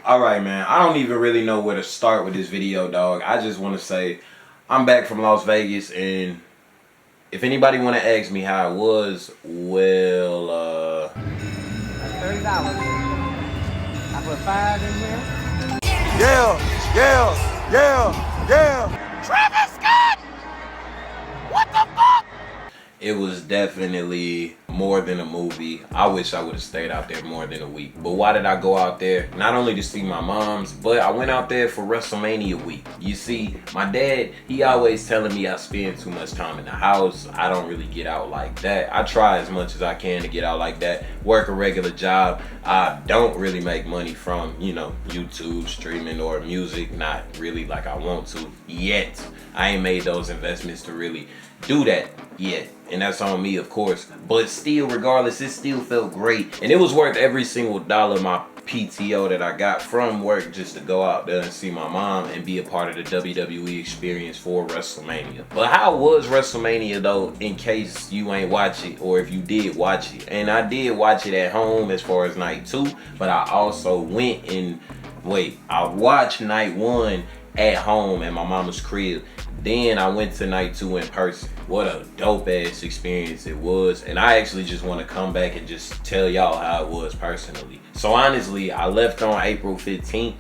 Alright, man, I don't even really know where to start with this video, dog. I just want to say I'm back from Las Vegas, and if anybody want to ask me how it was, well, That's $30. I put 5 in here. Yeah, yeah, yeah, yeah. Travis Scott! What the fuck? it was definitely more than a movie. I wish I would have stayed out there more than a week. But why did I go out there? Not only to see my moms, but I went out there for WrestleMania week. You see, my dad, he always telling me I spend too much time in the house. I don't really get out like that. I try as much as I can to get out like that. Work a regular job. I don't really make money from, YouTube streaming or music. Not really like I want to yet. I ain't made those investments to really do that yet, and that's on me, of course, but still, regardless, it still felt great, and it was worth every single dollar of my PTO that I got from work just to go out there and see my mom and be a part of the WWE experience for WrestleMania. But how was WrestleMania though, in case you ain't watch it, or if you did watch it? And I did watch it at home as far as night 2, but I also I watched night 1 at home at my mama's crib. Then I went to night 2 in person. What a dope ass experience it was. And I actually just want to come back and just tell y'all how it was personally. So honestly, I left on April 15th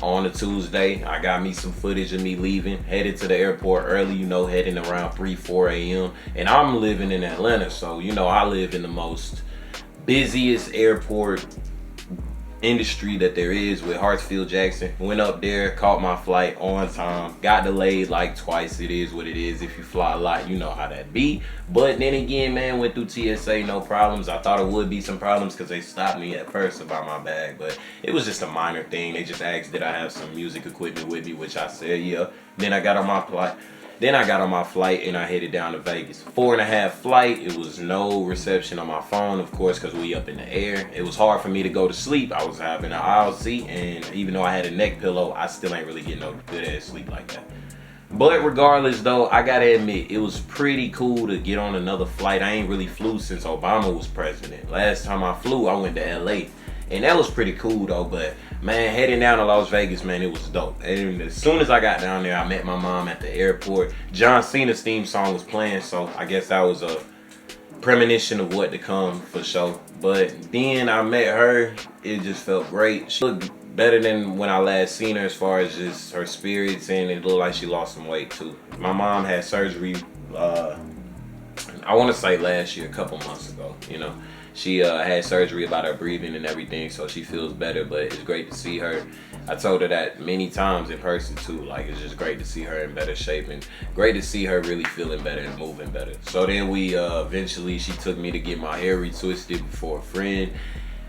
on a Tuesday. I got me some footage of me leaving, headed to the airport early, heading around 3-4 a.m. And I'm living in Atlanta, so I live in the most busiest airport industry that there is with Hartsfield Jackson. Went up there, caught my flight on time, got delayed like twice. It is what it is. If you fly a lot, you know how that be. But then again, man, went through TSA, no problems. I thought it would be some problems because they stopped me at first about my bag, but it was just a minor thing. They just asked did I have some music equipment with me, which I said yeah. Then I got on my flight and I headed down to Vegas. 4.5 flight. It was no reception on my phone, of course, because we up in the air. It was hard for me to go to sleep. I was having an aisle seat, and even though I had a neck pillow, I still ain't really getting no good ass sleep like that. But regardless though, I gotta admit, it was pretty cool to get on another flight. I ain't really flew since Obama was president. Last time I flew, I went to LA. And that was pretty cool though, but man, heading down to Las Vegas, man, it was dope. And as soon as I got down there, I met my mom at the airport. John Cena's theme song was playing, so I guess that was a premonition of what to come for sure. But then I met her, it just felt great. She looked better than when I last seen her as far as just her spirits, and it looked like she lost some weight too. My mom had surgery, I want to say last year, a couple months ago, She had surgery about her breathing and everything, so she feels better, but it's great to see her. I told her that many times in person too, like it's just great to see her in better shape and great to see her really feeling better and moving better. So then we eventually, she took me to get my hair retwisted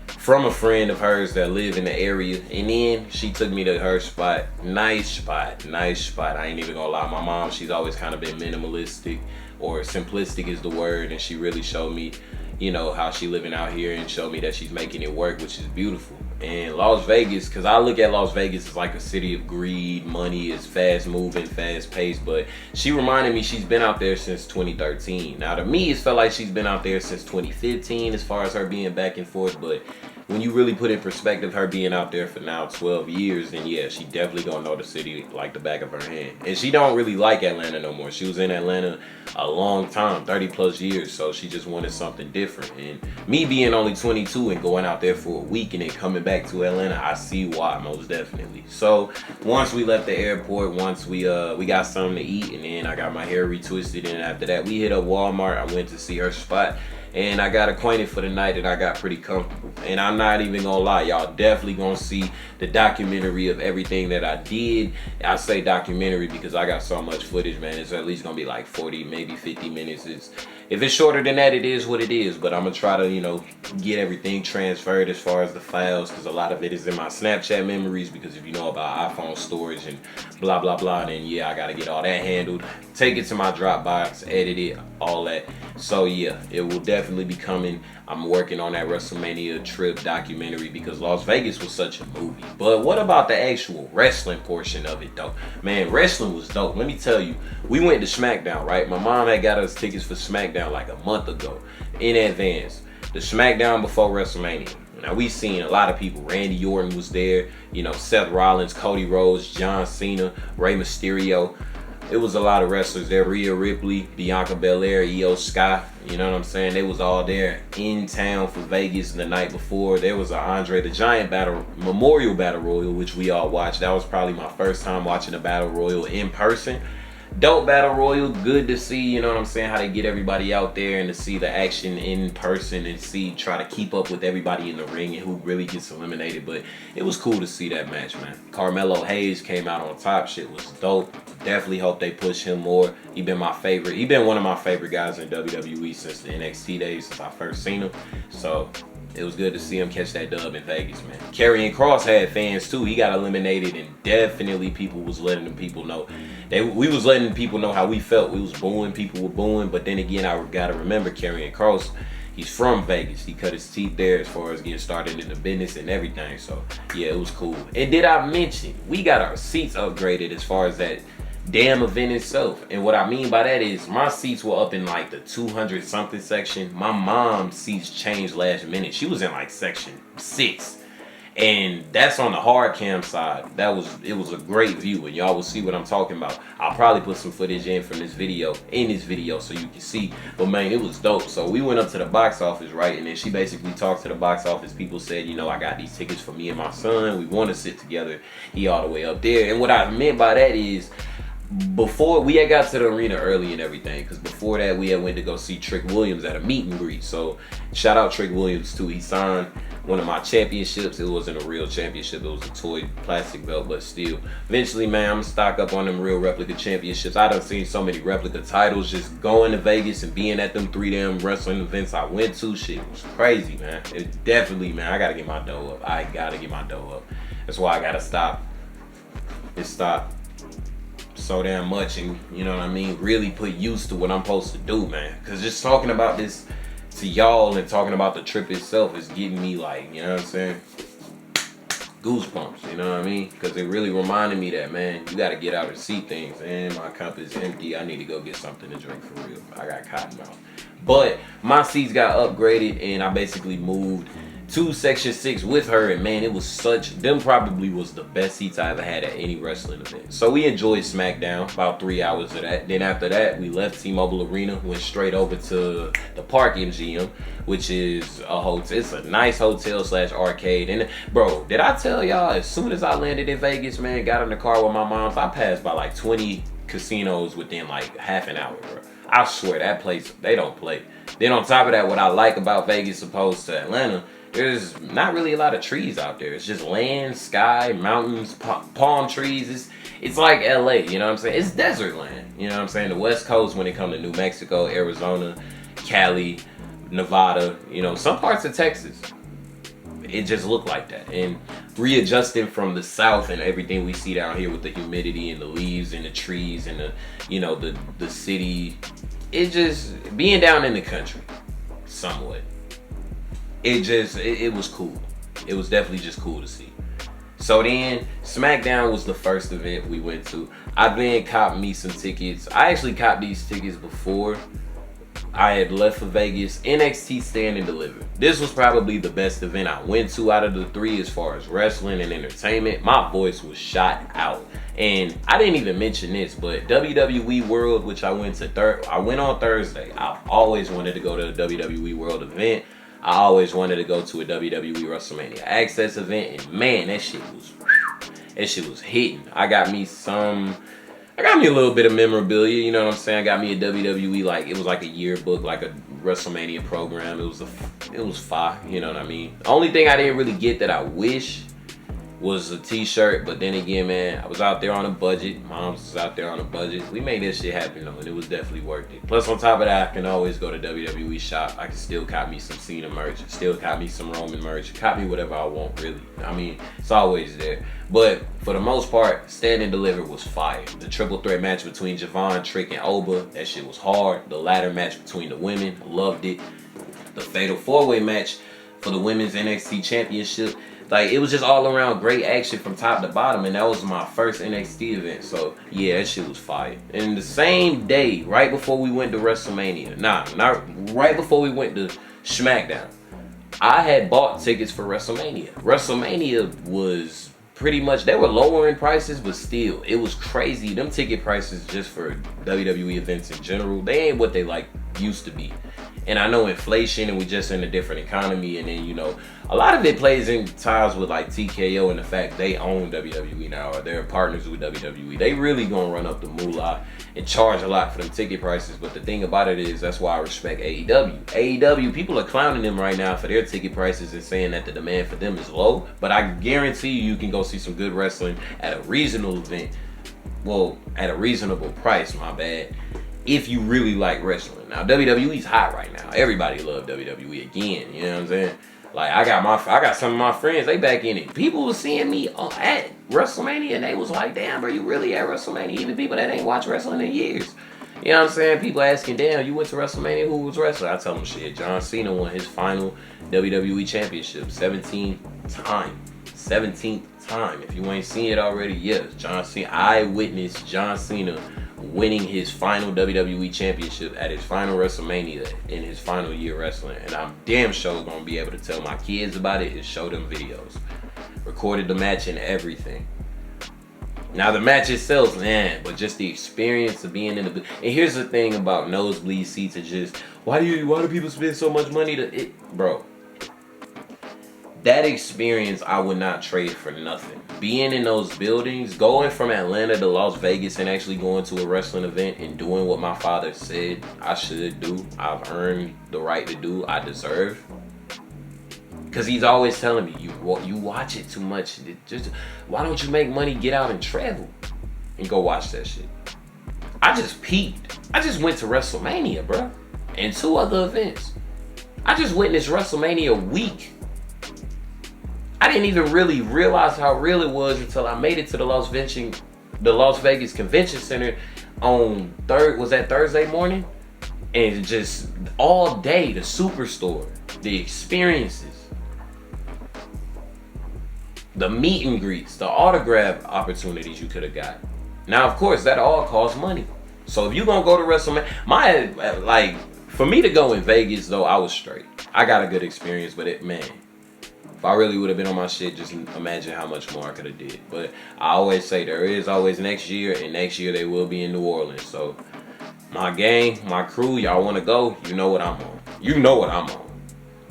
from a friend of hers that live in the area, and then she took me to her spot. Nice spot. I ain't even gonna lie, my mom, she's always kind of been minimalistic, or simplistic is the word, and she really showed me how she living out here and showed me that she's making it work, which is beautiful. And Las Vegas, because I look at Las Vegas as like a city of greed, money, is fast moving, fast paced, but she reminded me she's been out there since 2013. Now to me, it felt like she's been out there since 2015 as far as her being back and forth, but when you really put in perspective her being out there for now 12 years, then yeah, she definitely gonna know the city like the back of her hand. And she don't really like Atlanta no more. She was in Atlanta a long time, 30 plus years, so she just wanted something different. And me being only 22 and going out there for a week and then coming back to Atlanta, I see why, most definitely. So once we left the airport, once we got something to eat, and then I got my hair retwisted, and after that we hit up Walmart. I went to see her spot, and I got acquainted for the night, and I got pretty comfortable. And I'm not even gonna lie, y'all definitely gonna see the documentary of everything that I did. I say documentary because I got so much footage, man. It's at least gonna be like 40, maybe 50 minutes. If it's shorter than that, it is what it is. But I'm gonna try to, get everything transferred as far as the files, because a lot of it is in my Snapchat memories, because if you know about iPhone storage and blah, blah, blah, then yeah, I gotta get all that handled. Take it to my Dropbox, edit it, all that. So yeah, it will definitely be coming. I'm working on that WrestleMania Trip documentary because Las Vegas was such a movie. But what about the actual wrestling portion of it though? Man, wrestling was dope. Let me tell you, we went to SmackDown, right? My mom had got us tickets for SmackDown like a month ago in advance. The SmackDown before WrestleMania. Now we seen a lot of people. Randy Orton was there, you know, Seth Rollins, Cody Rhodes, John Cena, Rey Mysterio. It was a lot of wrestlers there. Rhea Ripley, Bianca Belair, Io Sky. You know what I'm saying? They was all there in town for Vegas the night before. There was a Andre the Giant Memorial Battle Royal, which we all watched. That was probably my first time watching a Battle Royal in person. Dope Battle Royal, good to see, you know what I'm saying, how they get everybody out there and to see the action in person and try to keep up with everybody in the ring and who really gets eliminated. But it was cool to see that match, man. Carmelo Hayes came out on top. Shit was dope. Definitely hope they push him more. He been my favorite. He been one of my favorite guys in WWE since the NXT days, since I first seen him. So it was good to see him catch that dub in Vegas, man. Karrion Kross had fans too. He got eliminated, and definitely people was letting them people know. We was letting people know how we felt. We was booing, people were booing. But then again, I gotta remember Karrion Kross, he's from Vegas. He cut his teeth there as far as getting started in the business and everything. So yeah, it was cool. And did I mention, we got our seats upgraded as far as that damn event itself. And what I mean by that is my seats were up in like the 200 something section. My mom's seats changed last minute. She was in like section 6, and that's on the hard cam side. It was a great view, and y'all will see what I'm talking about. I'll probably put some footage in from this video so you can see. But man, it was dope. So we went up to the box office, right? And then she basically talked to the box office people, said, you know, I got these tickets for me and my son. We want to sit together. He all the way up there. And what I meant by that is, before we had got to the arena early and everything, because before that we had went to go see Trick Williams at a meet and greet. So shout out Trick Williams too. He signed one of my championships. It wasn't a real championship, it was a toy plastic belt, but still. Eventually, man, I'm gonna stock up on them real replica championships. I done seen so many replica titles. Just going to Vegas and being at them 3 damn wrestling events I went to, shit was crazy, man. It definitely, man, I gotta get my dough up. I gotta get my dough up. That's why I gotta stop so damn much, and you know what I mean, really put use to what I'm supposed to do, man. Because just talking about this to y'all and talking about the trip itself is getting me, like, you know what I'm saying, goosebumps, you know what I mean? Because it really reminded me that, man, you got to get out and see things. And my cup is empty. I need to go get something to drink for real. I got cotton mouth. But my seats got upgraded, and I basically moved to section 6 with her, and man, it was them probably was the best seats I ever had at any wrestling event. So we enjoyed SmackDown, about 3 hours of that. Then after that, we left T-Mobile Arena, went straight over to the Park MGM, which is a hotel. It's a nice hotel / arcade. And bro, did I tell y'all, as soon as I landed in Vegas, man, got in the car with my moms, I passed by like 20 casinos within like half an hour, bro. I swear that place, they don't play. Then on top of that, what I like about Vegas opposed to Atlanta, there's not really a lot of trees out there. It's just land, sky, mountains, palm trees. It's like LA, you know what I'm saying? It's desert land, you know what I'm saying? The West Coast, when it comes to New Mexico, Arizona, Cali, Nevada, you know, some parts of Texas, it just looked like that. And readjusting from the South and everything we see down here with the humidity and the leaves and the trees and the, you know, the city, it just, being down in the country, somewhat. It was cool. It was definitely just cool to see. So then, SmackDown was the first event we went to. I then copped me some tickets. I actually copped these tickets before I had left for Vegas. NXT Stand and Deliver. This was probably the best event I went to out of the 3 as far as wrestling and entertainment. My voice was shot out. And I didn't even mention this, but WWE World, which I went on Thursday. I've always wanted to go to a WWE World event. I always wanted to go to a WWE WrestleMania Access event, and man, that shit was hitting. I got me a little bit of memorabilia, you know what I'm saying? I got me a WWE, like, it was like a yearbook, like a WrestleMania program. It was fire, you know what I mean? The only thing I didn't really get that I wish was a t-shirt, but then again, man, I was out there on a budget. Mom's was out there on a budget. We made this shit happen though, and it was definitely worth it. Plus, on top of that, I can always go to WWE shop. I can still cop me some Cena merch, still cop me some Roman merch, cop me whatever I want, really. I mean, it's always there. But for the most part, Stand and Deliver was fire. The triple threat match between Javon, Trick, and Oba, that shit was hard. The ladder match between the women, loved it. The fatal 4-way match for the women's NXT championship, like, it was just all around great action from top to bottom, and that was my first NXT event. So yeah, that shit was fire. And the same day, right before we went to WrestleMania, not right before we went to SmackDown, I had bought tickets for WrestleMania. WrestleMania was pretty much, they were lowering prices, but still, it was crazy. Them ticket prices just for WWE events in general, they ain't what they like used to be. And I know inflation, and we just in a different economy, and then, you know, a lot of it plays in ties with like TKO and the fact they own WWE now, or they're partners with WWE. They really gonna run up the moolah and charge a lot for them ticket prices. But the thing about it is, that's why I respect AEW. AEW, people are clowning them right now for their ticket prices and saying that the demand for them is low. But I guarantee you can go see some good wrestling at a reasonable event. Well, at a reasonable price, my bad. If you really like wrestling. Now, WWE's hot right now. Everybody love WWE again. You know what I'm saying? Like, I got some of my friends, they back in it. People was seeing me at WrestleMania, and they was like, damn, bro, you really at WrestleMania? Even people that ain't watched wrestling in years. You know what I'm saying? People asking, damn, you went to WrestleMania? Who was wrestling? I tell them, shit, John Cena won his final WWE championship. 17th time. 17th time. If you ain't seen it already, yes. John Cena. I witnessed John Cena winning his final WWE championship at his final WrestleMania in his final year wrestling. And I'm damn sure gonna be able to tell my kids about it and show them videos. Recorded the match and everything. Now the match itself, man, but just the experience of being in the... And here's the thing about nosebleed seats, is just, why do people spend so much money to... Bro, that experience I would not trade for nothing. Being in those buildings, going from Atlanta to Las Vegas and actually going to a wrestling event and doing what my father said I should do, I've earned the right to do, I deserve. Because he's always telling me, you watch it too much. Why don't you make money, get out and travel and go watch that shit? I just peaked. I just went to WrestleMania, bro, and 2 other events. I just witnessed WrestleMania week. I didn't even really realize how real it was until I made it to the Las Vegas Convention Center on Thursday morning, and just all day, the Superstore, the experiences, the meet and greets, the autograph opportunities you could have got. Now, of course, that all costs money. So if you're gonna go to WrestleMania, for me to go in Vegas though, I was straight. I got a good experience, but if I really would have been on my shit, just imagine how much more I could have did. But I always say there is always next year, and next year they will be in New Orleans. So my gang, my crew, y'all want to go, you know what I'm on. You know what I'm on.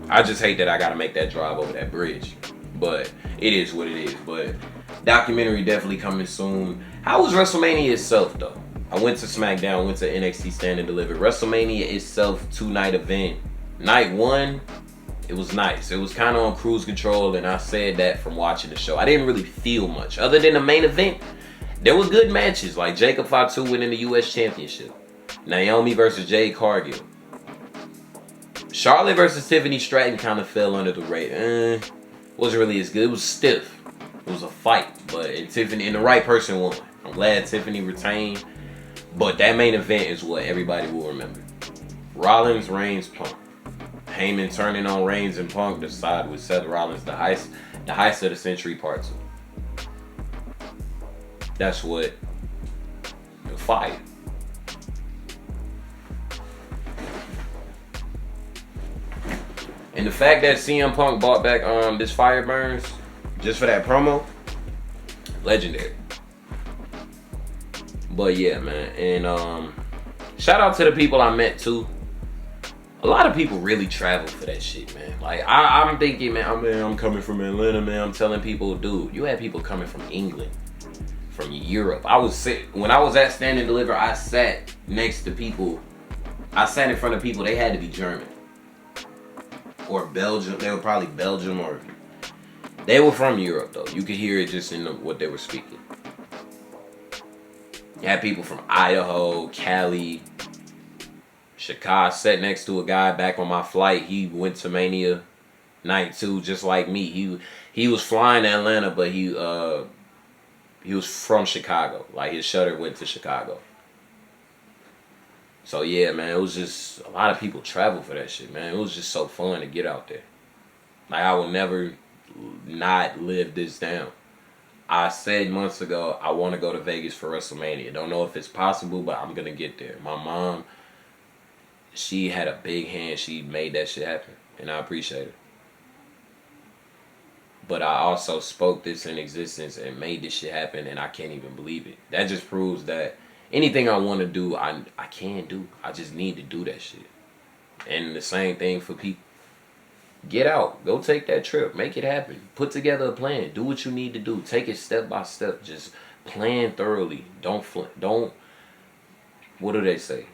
I just hate that I got to make that drive over that bridge. But it is what it is. But documentary definitely coming soon. How was WrestleMania itself, though? I went to SmackDown, went to NXT Stand and Deliver. WrestleMania itself, 2-night event. Night 1, it was nice. It was kind of on cruise control, and I said that from watching the show. I didn't really feel much. Other than the main event, there were good matches, like Jacob Fatu winning the U.S. Championship. Naomi versus Jade Cargill. Charlotte versus Tiffany Stratton kind of fell under the radar. Wasn't really as good. It was stiff. It was a fight, but Tiffany and the right person won. I'm glad Tiffany retained, but that main event is what everybody will remember. Rollins, Reigns, Punk. Heyman turning on Reigns and Punk to side with Seth Rollins, the heist of the century part 2. That's what the fire. And the fact that CM Punk bought back this Fire Burns just for that promo, legendary. But yeah, man, and shout out to the people I met too. A lot of people really travel for that shit, man. Like, I'm thinking, man, I'm coming from Atlanta, man. I'm telling people, dude, you had people coming from England, from Europe. When I was at Stand and Deliver, I sat next to people. I sat in front of people, they had to be German. Or Belgium. They were probably Belgium, or they were from Europe, though. You could hear it just in what they were speaking. You had people from Idaho, Cali, Chicago. Sat next to a guy back on my flight. He went to Mania night 2 just like me. He was flying to Atlanta, but he was from Chicago. Like, his shutter went to Chicago. So yeah, man, it was just a lot of people travel for that shit, man. It was just so fun to get out there. Like, I will never not live this down. I said months ago I want to go to Vegas for WrestleMania. Don't know if it's possible, but I'm gonna get there. My mom, she had a big hand. She made that shit happen, and I appreciate it. but I also spoke this in existence and made this shit happen, and I can't even believe it. That just proves that anything I want to do, I can do. I just need to do that shit. And the same thing for people. Get out. Go take that trip. Make it happen. Put together a plan. Do what you need to do. Take it step by step. Just plan thoroughly. Don't, what do they say?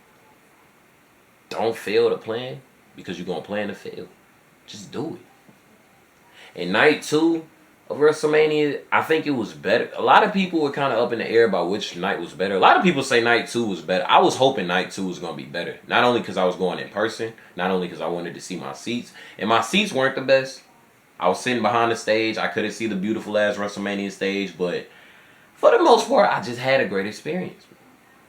Don't fail to plan because you're going to plan to fail. Just do it. And night 2 of WrestleMania, I think it was better. A lot of people were kind of up in the air about which night was better. A lot of people say night 2 was better. I was hoping night 2 was going to be better. Not only because I was going in person, not only because I wanted to see my seats. And my seats weren't the best. I was sitting behind the stage. I couldn't see the beautiful ass WrestleMania stage. But for the most part, I just had a great experience.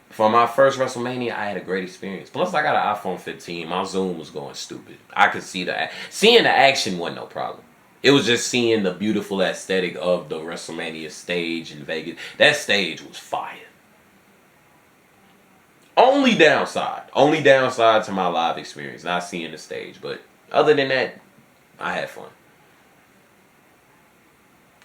For my first WrestleMania, I had a great experience. Plus, I got an iPhone 15. My Zoom was going stupid. I could see seeing the action wasn't no problem. It was just seeing the beautiful aesthetic of the WrestleMania stage in Vegas. That stage was fire. Only downside to my live experience, not seeing the stage. But other than that, I had fun.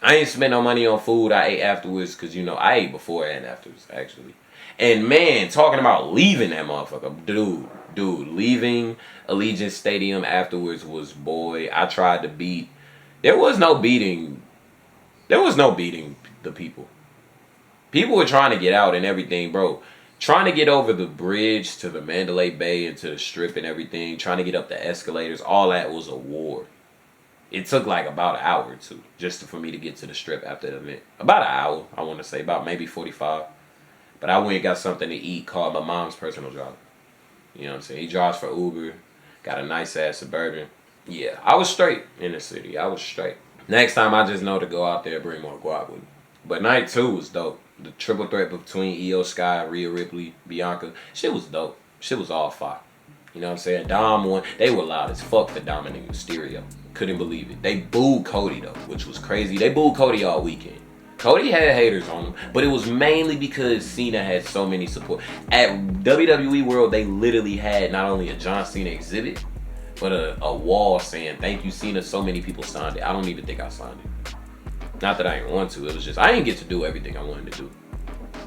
I ain't spent no money on food. I ate afterwards because, I ate before and afterwards, actually. And man, talking about leaving that motherfucker. Dude, leaving Allegiant Stadium afterwards was, boy, I tried to beat. There was no beating the people. People were trying to get out and everything, bro. Trying to get over the bridge to the Mandalay Bay and to the Strip and everything. Trying to get up the escalators. All that was a war. It took like about an hour or two just for me to get to the Strip after the event. About an hour, I want to say. About maybe 45. But I went and got something to eat, called my mom's personal driver. You know what I'm saying? He drives for Uber. Got a nice ass Suburban. Yeah, I was straight in the city. I was straight. Next time, I just know to go out there and bring more guap with me. But night 2 was dope. The triple threat between Io Sky, Rhea Ripley, Bianca. Shit was dope. Shit was all fire. You know what I'm saying? Dom won. They were loud as fuck for Dominic Mysterio. Couldn't believe it. They booed Cody, though, which was crazy. They booed Cody all weekend. Cody had haters on him, but it was mainly because Cena had so many support. At WWE World, they literally had not only a John Cena exhibit, but a wall saying, "Thank you, Cena." So many people signed it. I don't even think I signed it. Not that I didn't want to. It was just, I didn't get to do everything I wanted to do.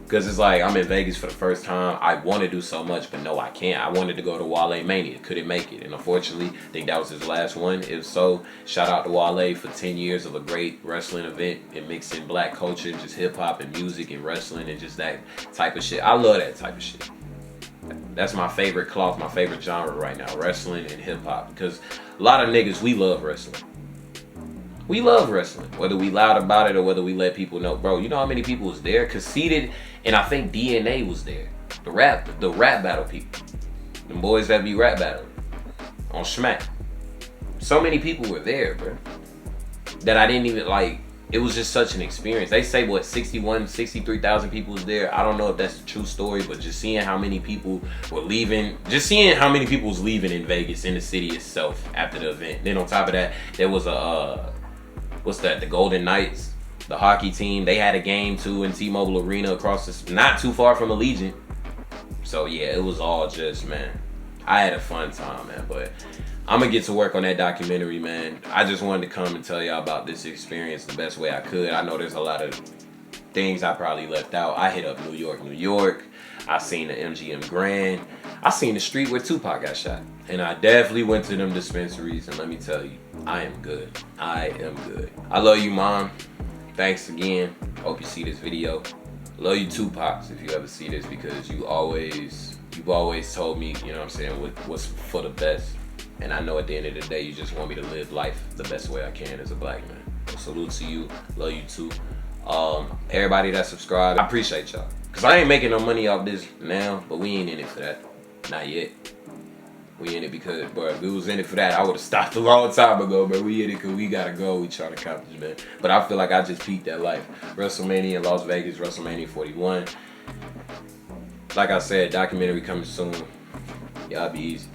Because it's like, I'm in Vegas for the first time. I want to do so much, but no, I can't. I wanted to go to Wale Mania. Couldn't make it. And unfortunately, I think that was his last one. If so, shout out to Wale for 10 years of a great wrestling event and mixing black culture, just hip-hop and music and wrestling and just that type of shit. I love that type of shit. That's my favorite cloth, my favorite genre right now, wrestling and hip-hop. Because a lot of niggas, we love wrestling. We love wrestling, whether we loud about it or whether we let people know. Bro, you know how many people was there? Conceited, and I think DNA was there. The rap battle people. The boys that be rap battling on Smack. So many people were there, bro, that I didn't even like. It was just such an experience. They say, 63,000 people was there. I don't know if that's a true story, but just seeing how many people were leaving, just seeing how many people was leaving in Vegas, in the city itself after the event. Then on top of that, there was the Golden Knights, the hockey team. They had a game too in T-Mobile Arena across not too far from Allegiant. So yeah, it was all just, man, I had a fun time, man. But I'm gonna get to work on that documentary, man. I just wanted to come and tell y'all about this experience the best way I could. I know there's a lot of things I probably left out. I hit up New York. I seen the MGM Grand. I seen the street where Tupac got shot. And I definitely went to them dispensaries, and let me tell you, I am good. I am good. I love you, Mom. Thanks again. Hope you see this video. Love you too, Pops, if you ever see this, because you've always told me, you know what I'm saying, what's for the best. And I know at the end of the day, you just want me to live life the best way I can as a black man. So salute to you. Love you too. Everybody that subscribed, I appreciate y'all. Because I ain't making no money off this now, but we ain't in it for that. Not yet. We in it because, bro, if we was in it for that, I would have stopped a long time ago, but we in it because we got to go. We trying to accomplish, man. But I feel like I just peaked that life. WrestleMania in Las Vegas, WrestleMania 41. Like I said, documentary coming soon. Y'all be easy.